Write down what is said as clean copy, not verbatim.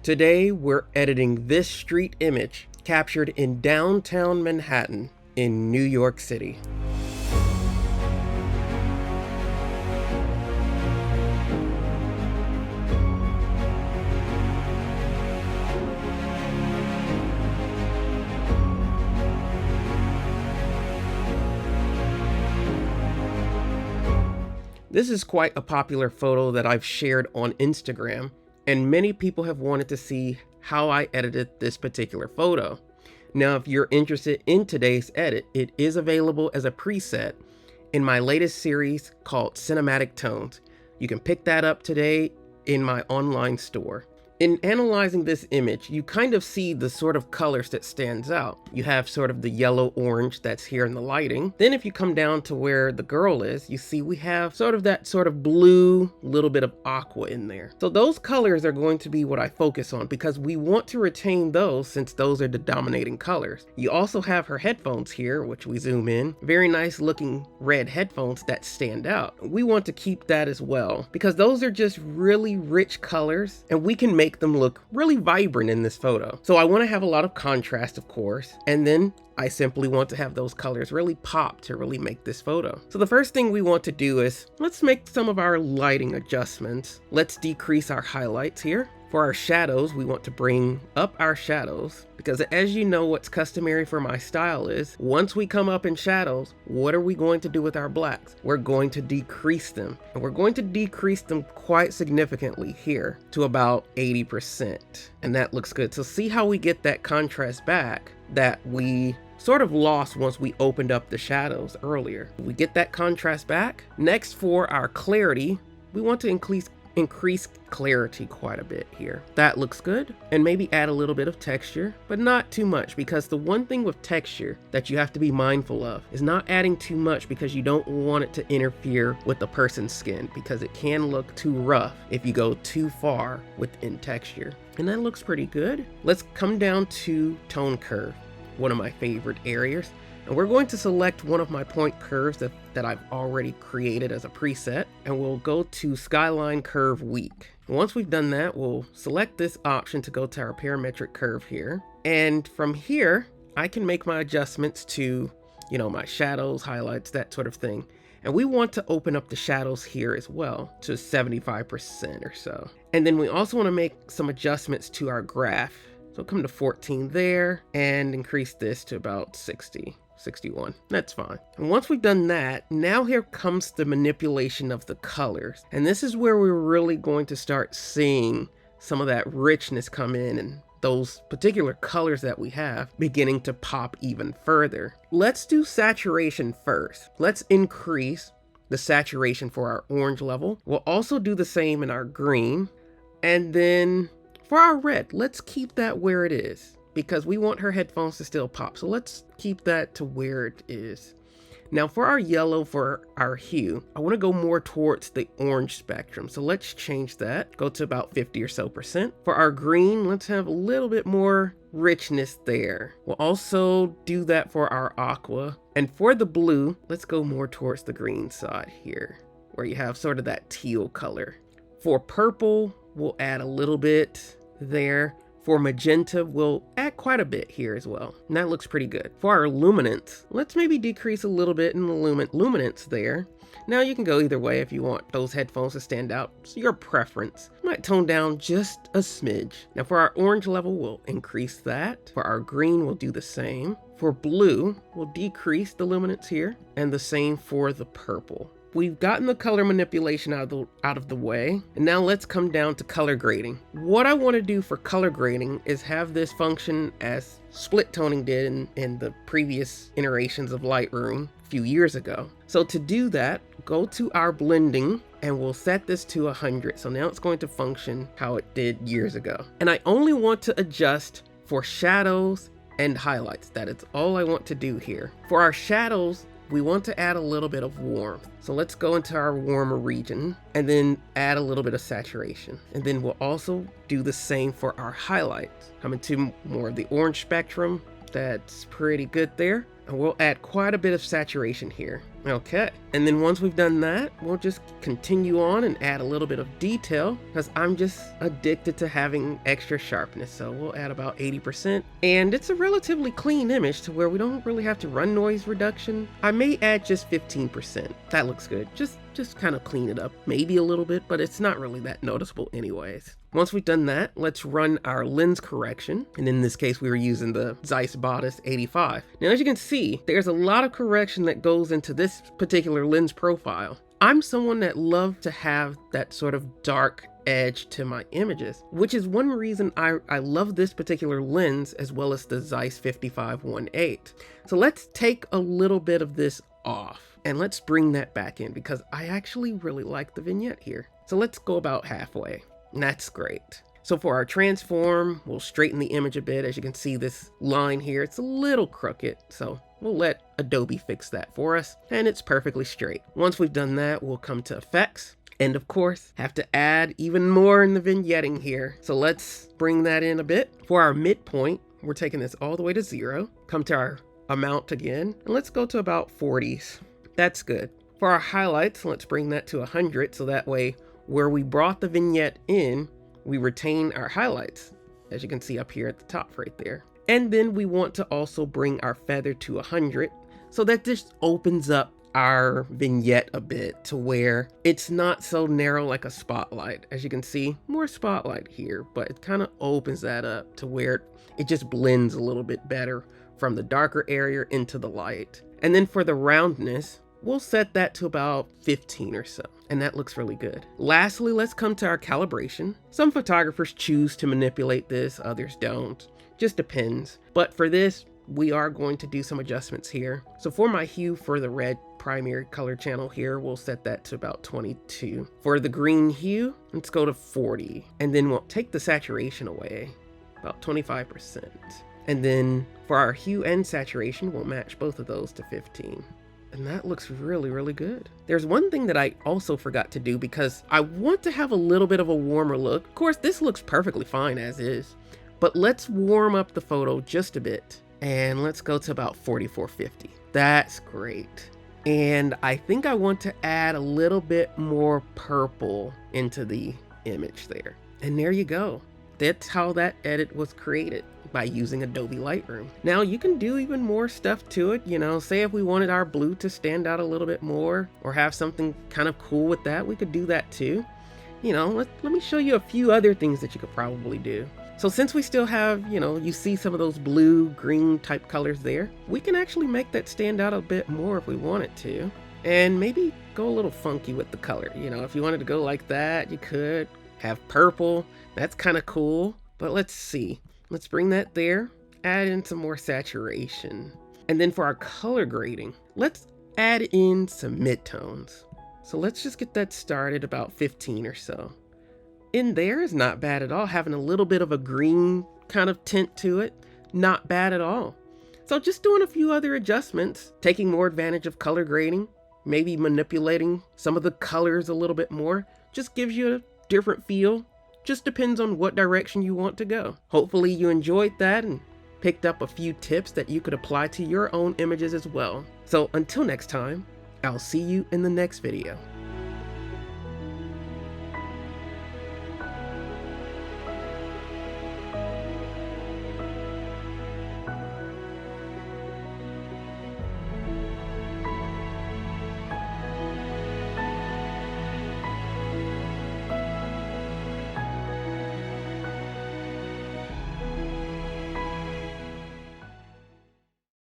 Today, we're editing this street image captured in downtown Manhattan in New York City. This is quite a popular photo that I've shared on Instagram, and many people have wanted to see how I edited this particular photo. Now, if you're interested in today's edit, it is available as a preset in my latest series called Cinematic Tones. You can pick that up today in my online store. In analyzing this image, you kind of see the sort of colors that stands out. You have sort of the yellow-orange that's here in the lighting. Then if you come down to where the girl is, you see we have sort of that sort of blue, little bit of aqua in there. So those colors are going to be what I focus on because we want to retain those since those are the dominating colors. You also have her headphones here, which we zoom in. Very nice looking red headphones that stand out. We want to keep that as well because those are just really rich colors and we can make them look really vibrant in this photo. So I want to have a lot of contrast, of course, and then I simply want to have those colors really pop to really make this photo. So the first thing we want to do is let's make some of our lighting adjustments. Let's decrease our highlights here. For our shadows, we want to bring up our shadows because as you know, what's customary for my style is once we come up in shadows, what are we going to do with our blacks? We're going to decrease them, and we're going to decrease them quite significantly here to about 80%. And that looks good. So see how we get that contrast back that we sort of lost once we opened up the shadows earlier. We get that contrast back. Next, for our clarity, we want to increase clarity quite a bit here. That looks good. And maybe add a little bit of texture, but not too much, because the one thing with texture that you have to be mindful of is not adding too much because you don't want it to interfere with the person's skin, because it can look too rough if you go too far within texture. And that looks pretty good. Let's come down to tone curve, one of my favorite areas. And we're going to select one of my point curves that I've already created as a preset, and we'll go to Skyline Curve Weak. Once we've done that, we'll select this option to go to our parametric curve here. And from here, I can make my adjustments to, my shadows, highlights, that sort of thing. And we want to open up the shadows here as well to 75% or so. And then we also want to make some adjustments to our graph. So come to 14 there and increase this to about 61. That's fine. And once we've done that, now here comes the manipulation of the colors. And this is where we're really going to start seeing some of that richness come in and those particular colors that we have beginning to pop even further. Let's do saturation first. Let's increase the saturation for our orange level. We'll also do the same in our green. And then for our red, let's keep that where it is, because we want her headphones to still pop. So let's keep that to where it is. Now for our yellow, for our hue, I want to go more towards the orange spectrum. So let's change that, go to about 50 or so %. For our green, let's have a little bit more richness there. We'll also do that for our aqua. And for the blue, let's go more towards the green side here, where you have sort of that teal color. For purple, we'll add a little bit there. For magenta, we'll add quite a bit here as well. And that looks pretty good. For our luminance, let's maybe decrease a little bit in the luminance there. Now you can go either way if you want those headphones to stand out. It's your preference. Might tone down just a smidge. Now for our orange level, we'll increase that. For our green, we'll do the same. For blue, we'll decrease the luminance here. And the same for the purple. We've gotten the color manipulation out of the way, and now let's come down to color grading. What I want to do for color grading is have this function as split toning did in the previous iterations of Lightroom a few years ago. So to do that, go to our blending and we'll set this to 100. So now it's going to function how it did years ago. And I only want to adjust for shadows and highlights. That is all I want to do here. For our shadows, we want to add a little bit of warmth. So let's go into our warmer region and then add a little bit of saturation. And then we'll also do the same for our highlights. Come into more of the orange spectrum That's pretty good there. And we'll add quite a bit of saturation here. Okay, and then once we've done that, we'll just continue on and add a little bit of detail because I'm just addicted to having extra sharpness. So we'll add about 80%. And it's a relatively clean image to where we don't really have to run noise reduction. I may add just 15%. That looks good. Just kind of clean it up, maybe a little bit, but it's not really that noticeable anyways. Once we've done that, let's run our lens correction. And in this case, we were using the Zeiss Bodice 85. Now, as you can see, there's a lot of correction that goes into this particular lens profile. I'm someone that loves to have that sort of dark edge to my images, which is one reason I love this particular lens as well as the Zeiss 5518. So let's take a little bit of this off. And let's bring that back in because I actually really like the vignette here. So let's go about halfway. And that's great. So for our transform, we'll straighten the image a bit. As you can see, this line here, it's a little crooked. So we'll let Adobe fix that for us. And it's perfectly straight. Once we've done that, we'll come to effects. And of course, have to add even more in the vignetting here. So let's bring that in a bit. For our midpoint, we're taking this all the way to 0. Come to our amount again. And let's go to about 40s. That's good. For our highlights, let's bring that to 100 so that way where we brought the vignette in, we retain our highlights, as you can see up here at the top right there. And then we want to also bring our feather to 100 so that this opens up our vignette a bit to where it's not so narrow like a spotlight. As you can see, more spotlight here, but it kind of opens that up to where it just blends a little bit better from the darker area into the light. And then for the roundness, we'll set that to about 15 or so, and that looks really good. Lastly, let's come to our calibration. Some photographers choose to manipulate this, others don't. Just depends. But for this, we are going to do some adjustments here. So for my hue for the red primary color channel here, we'll set that to about 22. For the green hue, let's go to 40. And then we'll take the saturation away, about 25%. And then for our hue and saturation, we'll match both of those to 15. And that looks really, really good. There's one thing that I also forgot to do because I want to have a little bit of a warmer look. Of course, this looks perfectly fine as is, but let's warm up the photo just a bit. And let's go to about 4450. That's great. And I think I want to add a little bit more purple into the image there. And there you go. That's how that edit was created, by using Adobe Lightroom. Now you can do even more stuff to it. You know, say if we wanted our blue to stand out a little bit more or have something kind of cool with that, we could do that too. You know, let me show you a few other things that you could probably do. So since we still have, you know, you see some of those blue, green type colors there, we can actually make that stand out a bit more if we wanted to. And maybe go a little funky with the color. You know, if you wanted to go like that, you could have purple. That's kind of cool. But let's see. Let's bring that there, add in some more saturation. And then for our color grading, let's add in some midtones. So let's just get that started about 15 or so. In there is not bad at all, having a little bit of a green kind of tint to it, not bad at all. So just doing a few other adjustments, taking more advantage of color grading, maybe manipulating some of the colors a little bit more, just gives you a different feel. Just depends on what direction you want to go. Hopefully you enjoyed that and picked up a few tips that you could apply to your own images as well. So until next time, I'll see you in the next video.